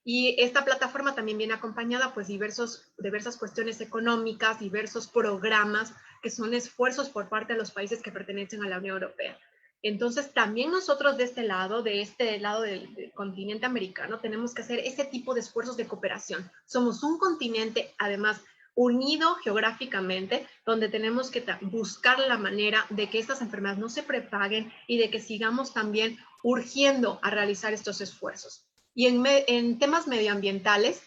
Y esta plataforma también viene acompañada pues diversas cuestiones económicas, diversos programas que son esfuerzos por parte de los países que pertenecen a la Unión Europea. Entonces, también nosotros de este lado del continente americano, tenemos que hacer ese tipo de esfuerzos de cooperación. Somos un continente, además, unido geográficamente, donde tenemos que buscar la manera de que estas enfermedades no se propaguen y de que sigamos también urgiendo a realizar estos esfuerzos. Y en temas medioambientales,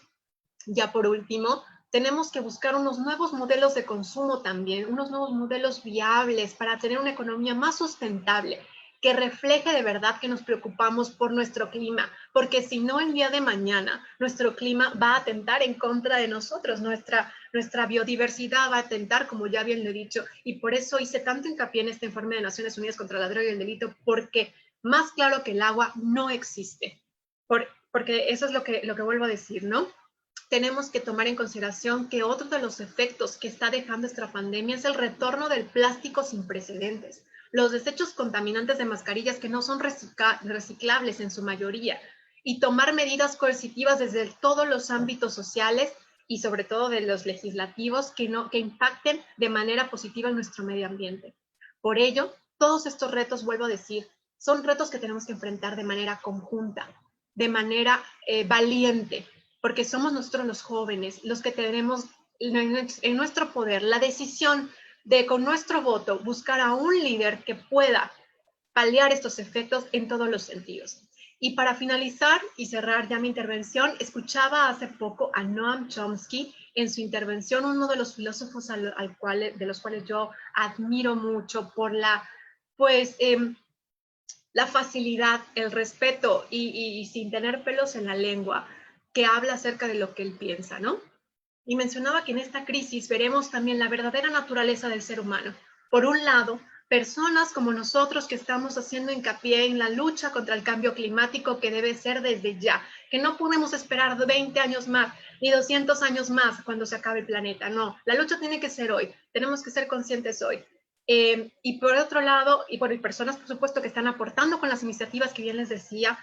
ya por último, tenemos que buscar unos nuevos modelos de consumo también, unos nuevos modelos viables para tener una economía más sustentable, que refleje de verdad que nos preocupamos por nuestro clima, porque si no, el día de mañana nuestro clima va a atentar en contra de nosotros, nuestra biodiversidad va a atentar, como ya bien lo he dicho, y por eso hice tanto hincapié en este informe de Naciones Unidas contra la Droga y el Delito, porque más claro que el agua no existe, porque eso es lo que vuelvo a decir, ¿no? Tenemos que tomar en consideración que otro de los efectos que está dejando esta pandemia es el retorno del plástico sin precedentes, los desechos contaminantes de mascarillas que no son reciclables en su mayoría, y tomar medidas coercitivas desde todos los ámbitos sociales y sobre todo de los legislativos que impacten de manera positiva en nuestro medio ambiente. Por ello, todos estos retos, vuelvo a decir, son retos que tenemos que enfrentar de manera conjunta, de manera valiente, porque somos nosotros los jóvenes los que tenemos en nuestro poder la decisión de con nuestro voto buscar a un líder que pueda paliar estos efectos en todos los sentidos. Y para finalizar y cerrar ya mi intervención, escuchaba hace poco a Noam Chomsky en su intervención, uno de los filósofos de los cuales yo admiro mucho por la facilidad, el respeto y sin tener pelos en la lengua, que habla acerca de lo que él piensa, ¿no? Y mencionaba que en esta crisis veremos también la verdadera naturaleza del ser humano. Por un lado, personas como nosotros que estamos haciendo hincapié en la lucha contra el cambio climático que debe ser desde ya, que no podemos esperar 20 años más ni 200 años más cuando se acabe el planeta, no, la lucha tiene que ser hoy, tenemos que ser conscientes hoy. Y por otro lado, y por personas, por supuesto, que están aportando con las iniciativas que bien les decía,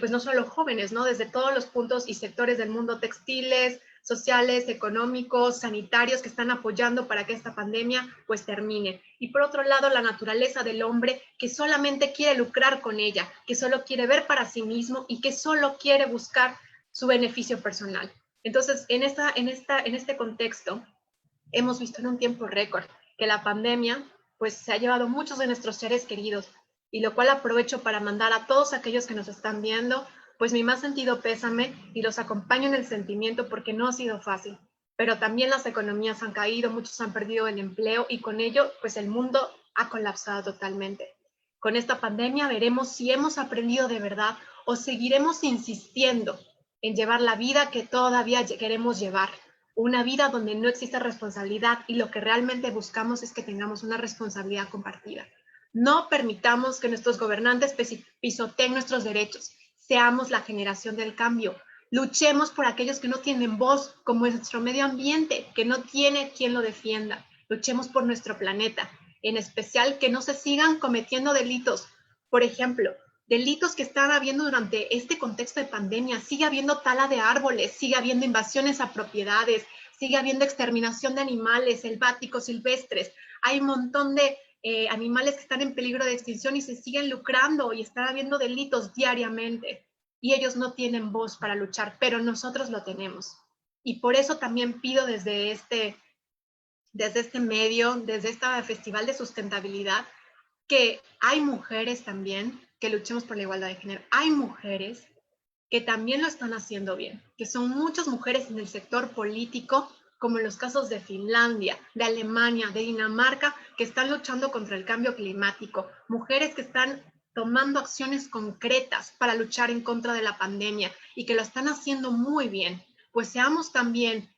pues no solo jóvenes, ¿no? Desde todos los puntos y sectores del mundo, textiles, sociales, económicos, sanitarios, que están apoyando para que esta pandemia pues termine. Y por otro lado, la naturaleza del hombre que solamente quiere lucrar con ella, que solo quiere ver para sí mismo y que solo quiere buscar su beneficio personal. Entonces, en este contexto, hemos visto en un tiempo récord que la pandemia pues se ha llevado muchos de nuestros seres queridos, y lo cual aprovecho para mandar a todos aquellos que nos están viendo pues mi más sentido pésame y los acompaño en el sentimiento, porque no ha sido fácil, pero también las economías han caído, muchos han perdido el empleo y con ello pues el mundo ha colapsado totalmente. Con esta pandemia veremos si hemos aprendido de verdad o seguiremos insistiendo en llevar la vida que todavía queremos llevar, una vida donde no existe responsabilidad y lo que realmente buscamos es que tengamos una responsabilidad compartida. No permitamos que nuestros gobernantes pisoteen nuestros derechos. Seamos la generación del cambio. Luchemos por aquellos que no tienen voz, como es nuestro medio ambiente, que no tiene quien lo defienda. Luchemos por nuestro planeta, en especial que no se sigan cometiendo delitos. Por ejemplo, delitos que están habiendo durante este contexto de pandemia. Sigue habiendo tala de árboles, sigue habiendo invasiones a propiedades, sigue habiendo exterminación de animales selváticos, silvestres. Hay un montón de animales que están en peligro de extinción y se siguen lucrando y están habiendo delitos diariamente. Y ellos no tienen voz para luchar, pero nosotros lo tenemos. Y por eso también pido desde este medio, desde este Festival de Sustentabilidad, que hay mujeres también que luchemos por la igualdad de género. Hay mujeres que también lo están haciendo bien, que son muchas mujeres en el sector político, como en los casos de Finlandia, de Alemania, de Dinamarca, que están luchando contra el cambio climático, mujeres que están tomando acciones concretas para luchar en contra de la pandemia y que lo están haciendo muy bien. Pues seamos también,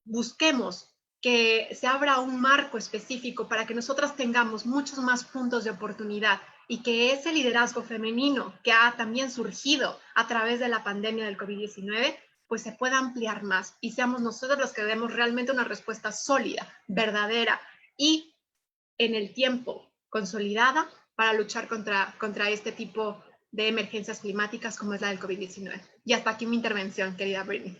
busquemos que se abra un marco específico para que nosotras tengamos muchos más puntos de oportunidad y que ese liderazgo femenino que ha también surgido a través de la pandemia del COVID-19, pues se pueda ampliar más y seamos nosotros los que demos realmente una respuesta sólida, verdadera y en el tiempo consolidada para luchar contra este tipo de emergencias climáticas como es la del COVID-19. Y hasta aquí mi intervención, querida Brittany.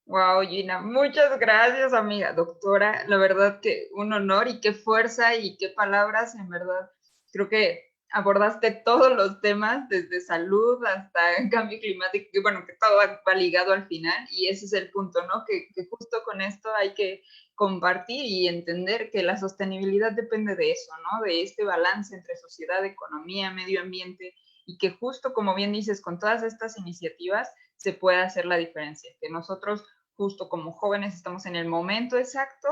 Wow, Gina, muchas gracias, amiga, doctora. La verdad que un honor y qué fuerza y qué palabras, en verdad. Creo que abordaste todos los temas, desde salud hasta el cambio climático, que bueno, que todo va ligado al final y ese es el punto, ¿no? Que justo con esto hay que compartir y entender que la sostenibilidad depende de eso, ¿no? De este balance entre sociedad, economía, medio ambiente y que justo como bien dices, con todas estas iniciativas se puede hacer la diferencia, que nosotros justo como jóvenes estamos en el momento exacto,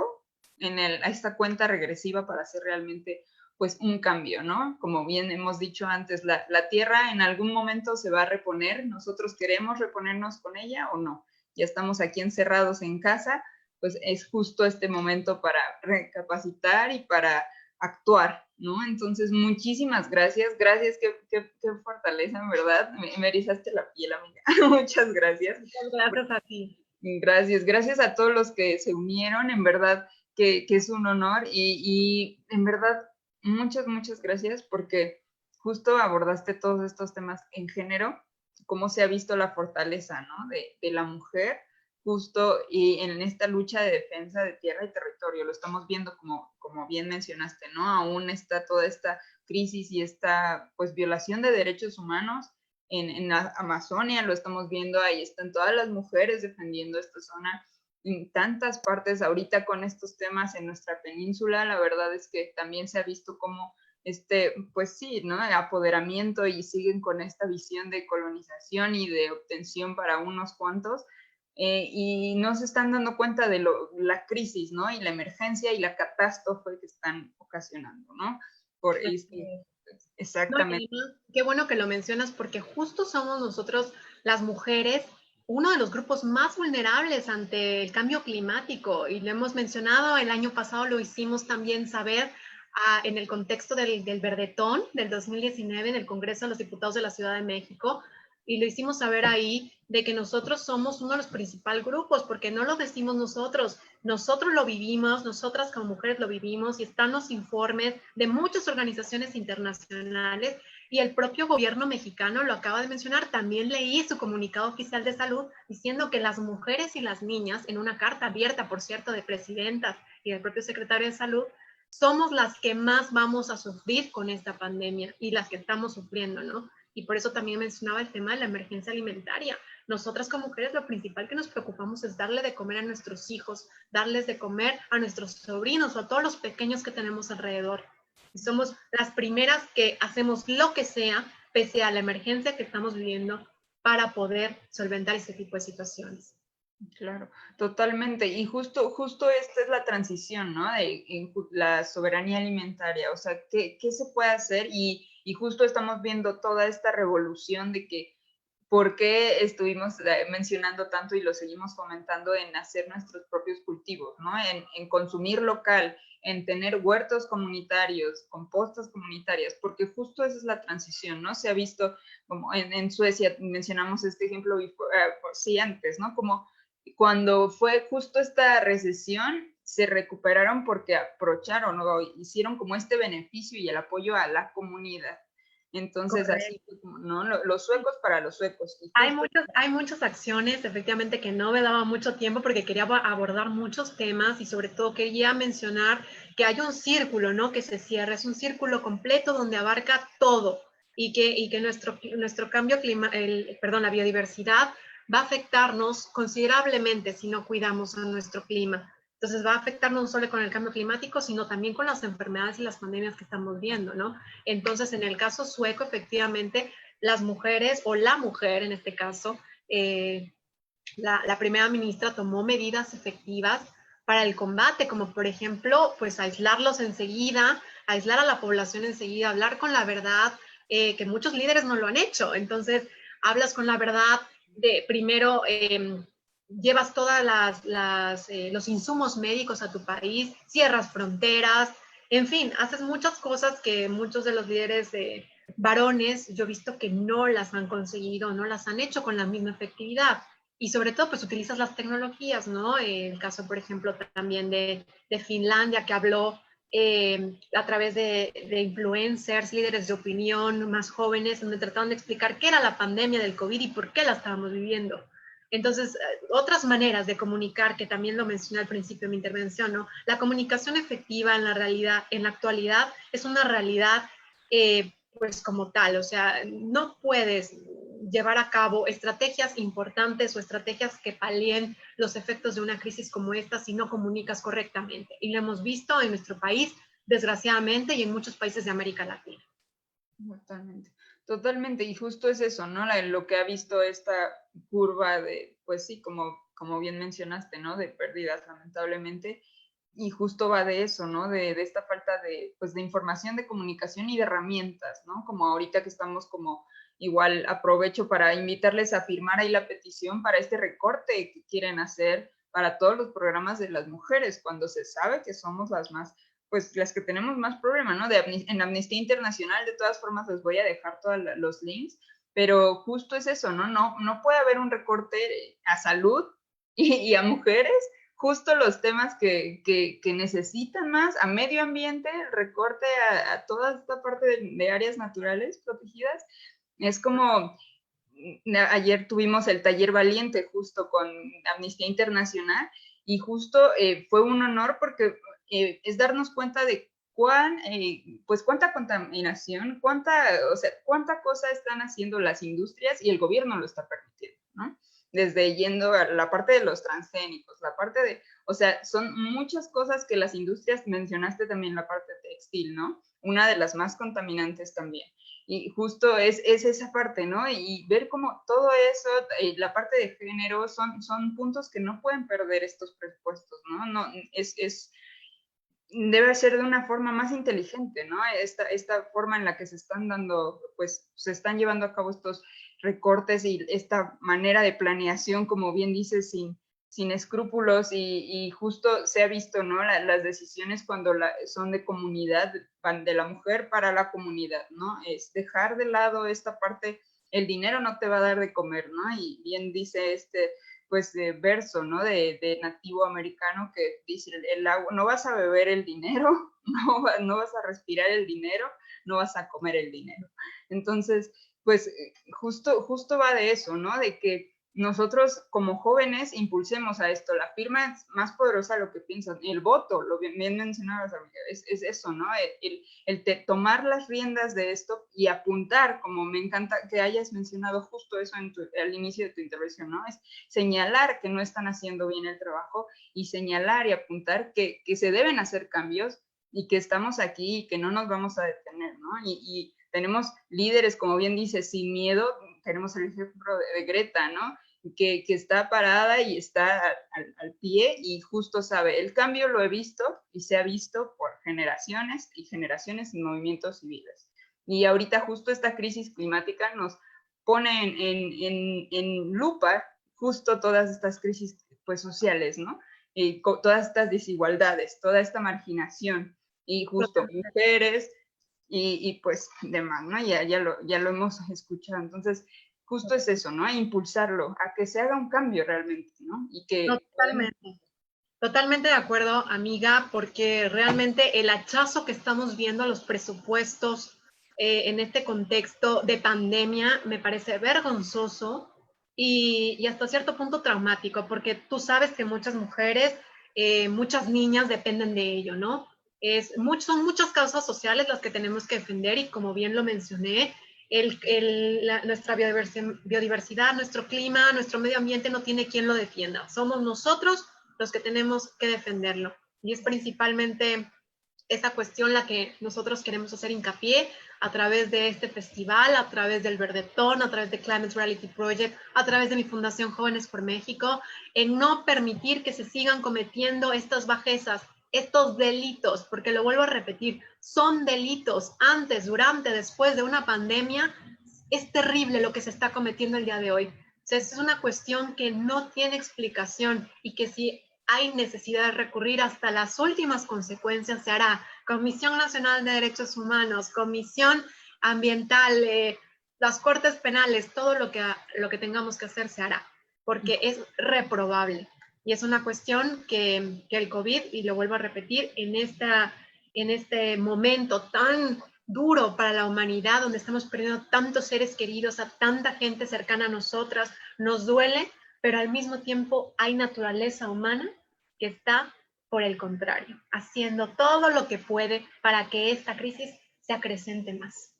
a esta cuenta regresiva para hacer realmente pues un cambio, ¿no? Como bien hemos dicho antes, la Tierra en algún momento se va a reponer, nosotros queremos reponernos con ella o no, ya estamos aquí encerrados en casa, pues es justo este momento para recapacitar y para actuar, ¿no? Entonces, muchísimas gracias, qué fortaleza, en verdad, me erizaste la piel, amiga, muchas gracias. Muchas gracias a ti. Gracias a todos los que se unieron, en verdad que es un honor y en verdad muchas gracias porque justo abordaste todos estos temas en género, cómo se ha visto la fortaleza, ¿no? de la mujer justo y en esta lucha de defensa de tierra y territorio, lo estamos viendo como bien mencionaste, ¿no? Aún está toda esta crisis y esta pues violación de derechos humanos en la Amazonia, lo estamos viendo, ahí están todas las mujeres defendiendo esta zona en tantas partes ahorita con estos temas en nuestra península, la verdad es que también se ha visto como pues sí, ¿no? El apoderamiento y siguen con esta visión de colonización y de obtención para unos cuantos y no se están dando cuenta de la crisis, ¿no? Y la emergencia y la catástrofe que están ocasionando, ¿no? Exactamente. No, qué bueno que lo mencionas porque justo somos nosotros las mujeres uno de los grupos más vulnerables ante el cambio climático y lo hemos mencionado, el año pasado lo hicimos también saber en el contexto del Verdetón del 2019 en el Congreso de los Diputados de la Ciudad de México y lo hicimos saber ahí de que nosotros somos uno de los principales grupos porque no lo decimos nosotros lo vivimos, nosotras como mujeres lo vivimos y están los informes de muchas organizaciones internacionales y el propio gobierno mexicano lo acaba de mencionar. También leí su comunicado oficial de salud diciendo que las mujeres y las niñas, en una carta abierta, por cierto, de presidentas y del propio secretario de salud, somos las que más vamos a sufrir con esta pandemia y las que estamos sufriendo, ¿no? Y por eso también mencionaba el tema de la emergencia alimentaria. Nosotras como mujeres lo principal que nos preocupamos es darle de comer a nuestros hijos, darles de comer a nuestros sobrinos o a todos los pequeños que tenemos alrededor. Y somos las primeras que hacemos lo que sea, pese a la emergencia que estamos viviendo, para poder solventar este tipo de situaciones. Claro, totalmente. Y justo esta es la transición, ¿no? En la soberanía alimentaria. O sea, ¿qué se puede hacer? Y justo estamos viendo toda esta revolución de que por qué estuvimos mencionando tanto y lo seguimos fomentando en hacer nuestros propios cultivos, ¿no? En consumir local, en tener huertos comunitarios, compostas comunitarias, porque justo esa es la transición, ¿no? Se ha visto, como en Suecia, mencionamos este ejemplo sí antes, ¿no? Como cuando fue justo esta recesión, se recuperaron porque aprovecharon o hicieron como este beneficio y el apoyo a la comunidad. Entonces, Correcto. así, ¿no? Los suecos para los suecos. Hay muchas acciones, efectivamente, que no me daba mucho tiempo porque quería abordar muchos temas y sobre todo quería mencionar que hay un círculo, ¿no? Que se cierra, es un círculo completo donde abarca todo y que nuestro cambio perdón, la biodiversidad va a afectarnos considerablemente si no cuidamos a nuestro clima. Entonces va a afectar no solo con el cambio climático, sino también con las enfermedades y las pandemias que estamos viendo, ¿no? Entonces, en el caso sueco, efectivamente, las mujeres, o la mujer en este caso, la primera ministra tomó medidas efectivas para el combate, como por ejemplo, pues aislarlos enseguida, aislar a la población enseguida, hablar con la verdad, que muchos líderes no lo han hecho. Entonces, hablas con la verdad, primero llevas todas los insumos médicos a tu país, cierras fronteras, en fin, haces muchas cosas que muchos de los líderes varones, yo he visto que no las han conseguido, no las han hecho con la misma efectividad. Y sobre todo, pues utilizas las tecnologías, ¿no? El caso, por ejemplo, también de Finlandia, que habló a través de influencers, líderes de opinión más jóvenes, donde trataron de explicar qué era la pandemia del COVID y por qué la estábamos viviendo. Entonces, otras maneras de comunicar, que también lo mencioné al principio de mi intervención, ¿no? La comunicación efectiva en la realidad, en la actualidad, es una realidad pues como tal, o sea, no puedes llevar a cabo estrategias importantes o estrategias que palien los efectos de una crisis como esta si no comunicas correctamente. Y lo hemos visto en nuestro país, desgraciadamente, y en muchos países de América Latina. Totalmente, totalmente, y justo es eso, ¿no? Lo que ha visto esta curva de, pues sí, como bien mencionaste, ¿no? De pérdidas, lamentablemente, y justo va de eso, ¿no? De esta falta de, pues, de información, de comunicación y de herramientas, ¿no? Como ahorita que estamos como, igual aprovecho para invitarles a firmar ahí la petición para este recorte que quieren hacer para todos los programas de las mujeres, cuando se sabe que somos las más, pues las que tenemos más problema, ¿no? En Amnistía Internacional, de todas formas, les voy a dejar todos los links, pero justo es eso, ¿no? No puede haber un recorte a salud y a mujeres, justo los temas que necesitan más, a medio ambiente, el recorte a toda esta parte de áreas naturales protegidas, es como, ayer tuvimos el taller valiente justo con Amnistía Internacional y justo fue un honor porque es darnos cuenta de pues cuánta contaminación, o sea, cuánta cosa están haciendo las industrias y el gobierno lo está permitiendo, ¿no? Desde yendo a la parte de los transgénicos, la parte de, o sea, son muchas cosas que las industrias, mencionaste también la parte textil, ¿no? Una de las más contaminantes también. Y justo es esa parte, ¿no? Y ver cómo todo eso, la parte de género, son puntos que no pueden perder estos presupuestos, ¿no? Debe ser de una forma más inteligente, ¿no? Esta forma en la que se están dando, pues se están llevando a cabo estos recortes y esta manera de planeación, como bien dices, sin escrúpulos y justo se ha visto, ¿no? Las decisiones cuando son de comunidad, de la mujer para la comunidad, ¿no? Es dejar de lado esta parte, el dinero no te va a dar de comer, ¿no? Y bien dice pues verso, ¿no? De nativo americano que dice, el agua, no vas a beber el dinero, no vas a respirar el dinero, no vas a comer el dinero. Entonces, pues justo va de eso, ¿no? De que nosotros como jóvenes impulsemos a esto. La firma es más poderosa de lo que piensan. El voto, lo bien mencionabas, amiga, es eso, ¿no? Tomar las riendas de esto y apuntar, como me encanta que hayas mencionado justo eso al inicio de tu intervención, ¿no? Es señalar que no están haciendo bien el trabajo y señalar y apuntar que se deben hacer cambios y que estamos aquí y que no nos vamos a detener, ¿no? Y tenemos líderes, como bien dice, sin miedo. Tenemos el ejemplo de Greta, ¿no? Que está parada y está al pie y justo sabe, el cambio lo he visto y se ha visto por generaciones y generaciones en movimientos civiles. Y ahorita justo esta crisis climática nos pone en lupa justo todas estas crisis pues, sociales, ¿no? Y todas estas desigualdades, toda esta marginación, y justo mujeres y pues demás, ¿no? Ya lo hemos escuchado. Entonces, justo es eso, ¿no? Impulsarlo, a que se haga un cambio realmente, ¿no? Y que... Totalmente. Totalmente de acuerdo, amiga, porque realmente el hachazo que estamos viendo a los presupuestos en este contexto de pandemia me parece vergonzoso y hasta cierto punto traumático, porque tú sabes que muchas mujeres, muchas niñas dependen de ello, ¿no? Son muchas causas sociales las que tenemos que defender y como bien lo mencioné, nuestra biodiversidad, nuestro clima, nuestro medio ambiente no tiene quien lo defienda. Somos nosotros los que tenemos que defenderlo. Y es principalmente esa cuestión la que nosotros queremos hacer hincapié a través de este festival, a través del Verdetón, a través de Climate Reality Project, a través de mi Fundación Jóvenes por México, en no permitir que se sigan cometiendo estas bajezas, estos delitos, porque lo vuelvo a repetir, son delitos antes, durante, después de una pandemia. Es terrible lo que se está cometiendo el día de hoy. O sea, es una cuestión que no tiene explicación y que si hay necesidad de recurrir hasta las últimas consecuencias, se hará. Comisión Nacional de Derechos Humanos, Comisión Ambiental, las Cortes Penales, todo lo que tengamos que hacer se hará, porque es reprobable. Y es una cuestión que el COVID, y lo vuelvo a repetir, en este momento tan duro para la humanidad, donde estamos perdiendo tantos seres queridos, a tanta gente cercana a nosotras, nos duele, pero al mismo tiempo hay naturaleza humana que está, por el contrario, haciendo todo lo que puede para que esta crisis se acrecente más.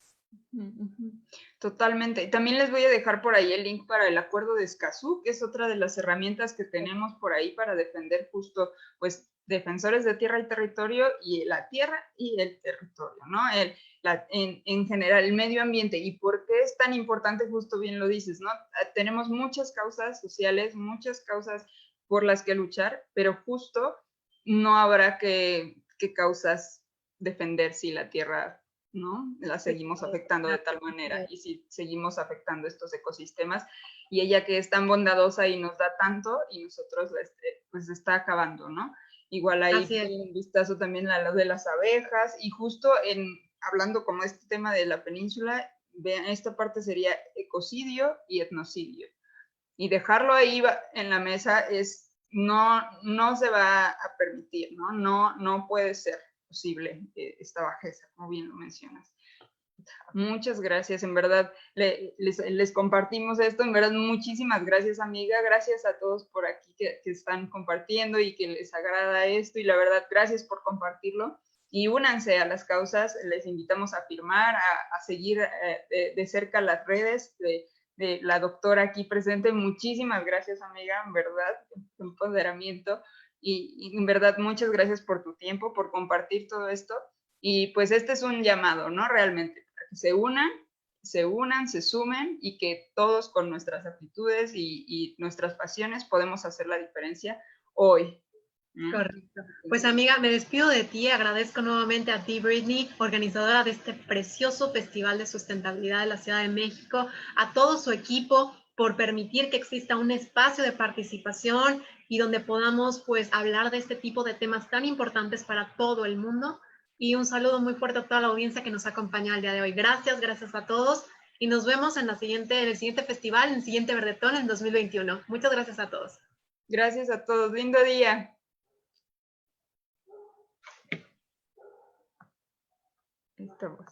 Totalmente. También les voy a dejar por ahí el link para el acuerdo de Escazú, que es otra de las herramientas que tenemos por ahí para defender justo, pues, defensores de tierra y territorio, y la tierra y el territorio, ¿no? En general, el medio ambiente. ¿Y por qué es tan importante? Justo bien lo dices, ¿no? Tenemos muchas causas sociales, muchas causas por las que luchar, pero justo no habrá que causas defender si la tierra, ¿no? La seguimos afectando de tal manera, y si seguimos afectando estos ecosistemas, y ella que es tan bondadosa y nos da tanto, y nosotros pues está acabando, ¿no? Igual ahí un vistazo también a lo de las abejas, y justo hablando como este tema de la península, vean, esta parte sería ecocidio y etnocidio, y dejarlo ahí en la mesa no se va a permitir, ¿no? No puede ser posible esta bajeza, como bien lo mencionas. Muchas gracias, en verdad, les compartimos esto, en verdad, muchísimas gracias, amiga, gracias a todos por aquí que están compartiendo y que les agrada esto, y la verdad, gracias por compartirlo, y únanse a las causas, les invitamos a firmar, a seguir de cerca las redes de la doctora aquí presente. Muchísimas gracias, amiga, en verdad, empoderamiento, y en verdad, muchas gracias por tu tiempo, por compartir todo esto, y pues este es un llamado, ¿no? Realmente, para que se unan, se sumen, y que todos con nuestras aptitudes y nuestras pasiones podemos hacer la diferencia hoy. Correcto. Pues amiga, me despido de ti, agradezco nuevamente a ti, Brittany, organizadora de este precioso Festival de Sustentabilidad de la Ciudad de México, a todo su equipo por permitir que exista un espacio de participación y donde podamos pues hablar de este tipo de temas tan importantes para todo el mundo. Y un saludo muy fuerte a toda la audiencia que nos acompaña el día de hoy. Gracias a todos y nos vemos en el siguiente festival, en el siguiente Verdetón en 2021. Muchas gracias a todos. Gracias a todos, lindo día. Estamos.